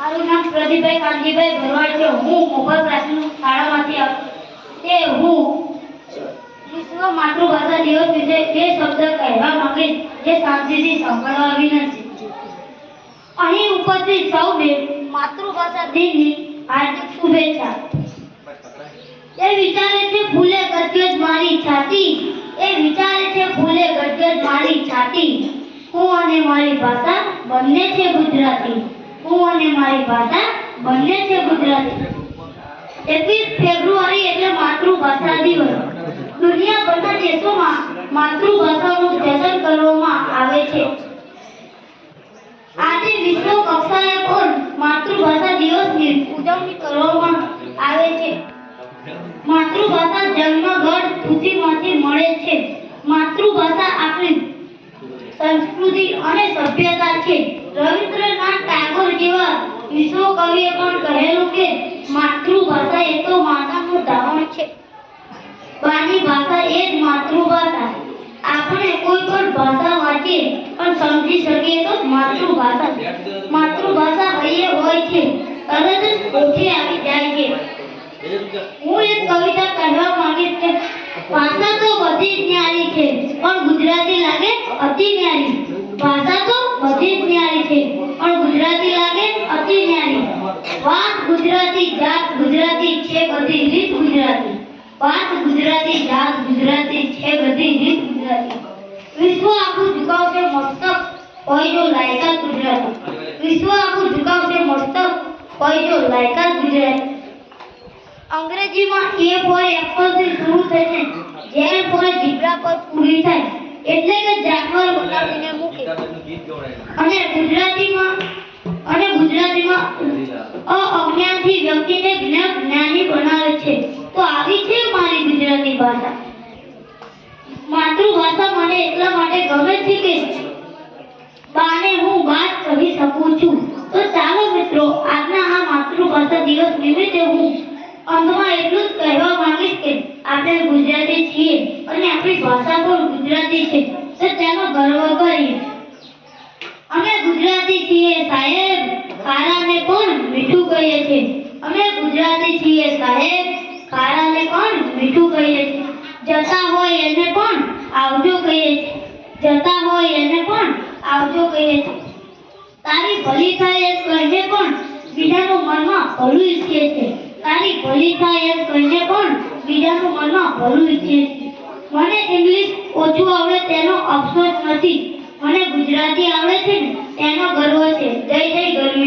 મારું નામ પ્રદીપભાઈ કાંતિભાઈ ભરવાડ છે. હું મોગલ પ્રાથમિક શાળામાંથી તે હું વિશ્વ માતૃભાષા દિવસ વિશે બે શબ્દ કહેવા માંગીશ, જે શાંતિથી સાંભળવા વિનંતી. અહીં ઉપસ્થિત સૌને માતૃભાષા દિનની હાર્દિક શુભેચ્છા. એ વિચારે છે ફૂલે ગદગદ મારી છાતી, એ વિચારે છે ફૂલે ગદગદ મારી છાતી. હું અને મારી ભાષા બંને છે ગુજરાતી, હું અને મારી ભાષા બંને છે ગુજરાતી. 21 ફેબ્રુઆરી એટલે માતૃભાષા દિવસ. દુનિયાભરના દેશોમાં માતૃભાષાનું જતન કરવામાં આવે છે. આજે વિશ્વ કક્ષાએ પણ માતૃભાષા દિવસની ઉજવણી કરવામાં આવે છે. માતૃભાષા જન્મગત ખુશીમાંથી મળે છે. માતૃભાષા આપણી સંસ્કૃતિ અને સભ્યતા છે. રવિન્દ્રનાથ ટાગોર જેવા વિશ્વ કવિએ પણ કહેલું કે માતૃભાષા એ તો માતાનું ધાવણ છે. બાની ભાષા એ જ માતૃભાષા. આપણે કોઈ પણ ભાષા વાંચીએ પણ સમજી શકીએ તો માતૃભાષા હૈયે હોય છે, તરત જ ઓઠે આવી જાય છે. હું એક કવિતા કહેવા માંગીશ કે ભાષા તો બધી જ ન્યારી છે, પણ ગુજરાતી લાગે અતિ ન્યારી. ભાષા તો બધી જ ન્યારી છે, પણ ગુજરાતી લાગે અતિ ન્યારી. વાત ગુજરાતી, જાત ગુજરાતી, છે બધી રીત ગુજરાતી. વાત ગુજરાતી, જાત ગુજરાતી, છે બધી રીત ગુજરાતી. વિશ્વ આખું ઝુકાવશે મસ્તક, હોય જો લાયકાત ગુજરાતી. વિશ્વ આખું ઝુકાવશે મસ્તક, હોય જો લાયકાત ગુજરાતી. અંગ્રેજીમાં A for apple થી શરૂ થઈને Z for ઝીબ્રા પર પૂરી થાય, એટલે કે જાનવર બનાવીને મૂકે. અને ગુજરાતીમાં અજ્ઞાનથી વ્યક્તિને જ્ઞાની બનાવે છે. તો આવી છે મારી ગુજરાતી ભાષા. માતૃભાષા મને એટલા માટે ગમે છે કે બાને હું વાત કહી શકું છું. તો ચાલો મિત્રો, આજના આ માતૃભાષા દિવસ નિમિત્તે હું અંતમાં એટલું જ કહેવા માંગીશ કે આપણે ગુજરાતી છીએ અને આપણી ભાષા પણ ગુજરાતી છે, તો તેનો ગર્વ કરીએ. અમે ગુજરાતી છીએ સાહેબ, ખારાને પણ મીઠું કહીએ છીએ. અમે ગુજરાતી છીએ સાહેબ, ખારાને પણ મીઠું કહીએ છીએ. જતા હોય એને પણ આવજો કહીએ છીએ, જતા હોય એને પણ આવજો કહીએ છીએ. તારી ભલી થાય એમ કહીને પણ બીજાનું મનમાં ભલું ઈચ્છીએ છીએ. તારી ભલી થાય એમ કહીને પણ બીજાનું મનમાં ભલું ઈચ્છીએ છીએ. મને ઇંગ્લિશ ઓછું આવડે તેનો અફસોસ નથી, મને ગુજરાતી આવડે છે ને તેનો ગર્વ છે. જય જય ગરવી.